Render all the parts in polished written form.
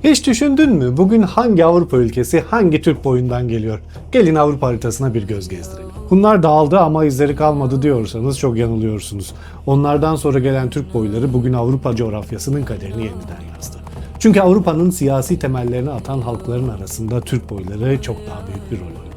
Hiç düşündün mü bugün hangi Avrupa ülkesi hangi Türk boyundan geliyor? Gelin Avrupa haritasına bir göz gezdirelim. Bunlar dağıldı ama izleri kalmadı diyorsanız çok yanılıyorsunuz. Onlardan sonra gelen Türk boyları bugün Avrupa coğrafyasının kaderini yeniden yazdı. Çünkü Avrupa'nın siyasi temellerini atan halkların arasında Türk boyları çok daha büyük bir rol oynadı.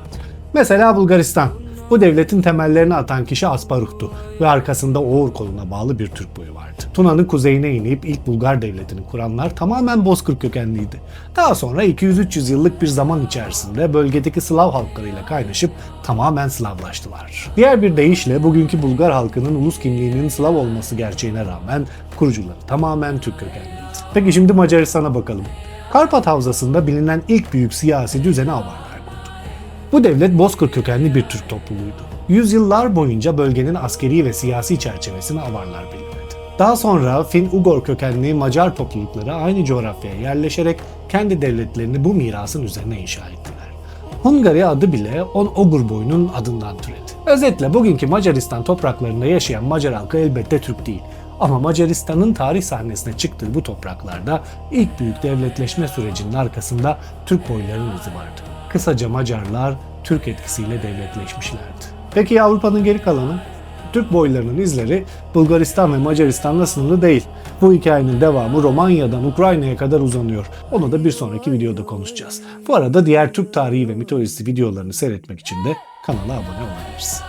Mesela Bulgaristan. Bu devletin temellerini atan kişi Asparuh'tu ve arkasında Oğur koluna bağlı bir Türk boyu vardı. Tuna'nın kuzeyine inip ilk Bulgar devletini kuranlar tamamen Bozkır kökenliydi. Daha sonra 200-300 yıllık bir zaman içerisinde bölgedeki Slav halklarıyla kaynaşıp tamamen Slavlaştılar. Diğer bir deyişle bugünkü Bulgar halkının ulus kimliğinin Slav olması gerçeğine rağmen kurucuları tamamen Türk kökenliydi. Peki şimdi Macaristan'a bakalım. Karpat Havzası'nda bilinen ilk büyük siyasi düzeni Avarlar. Bu devlet Bozkır kökenli bir Türk topluluğuydu. Yüzyıllar boyunca bölgenin askeri ve siyasi çerçevesini Avarlar belirledi. Daha sonra Fin-Ugor kökenli Macar toplulukları aynı coğrafyaya yerleşerek kendi devletlerini bu mirasın üzerine inşa ettiler. Hungary adı bile Ogur boyunun adından türedi. Özetle bugünkü Macaristan topraklarında yaşayan Macar halkı elbette Türk değil. Ama Macaristan'ın tarih sahnesine çıktığı bu topraklarda ilk büyük devletleşme sürecinin arkasında Türk boylarının izi vardı. Kısaca Macarlar Türk etkisiyle devletleşmişlerdi. Peki Avrupa'nın geri kalanı? Türk boylarının izleri Bulgaristan ve Macaristan'la sınırlı değil. Bu hikayenin devamı Romanya'dan Ukrayna'ya kadar uzanıyor. Onu da bir sonraki videoda konuşacağız. Bu arada diğer Türk tarihi ve mitolojisi videolarını seyretmek için de kanala abone olabilirsiniz.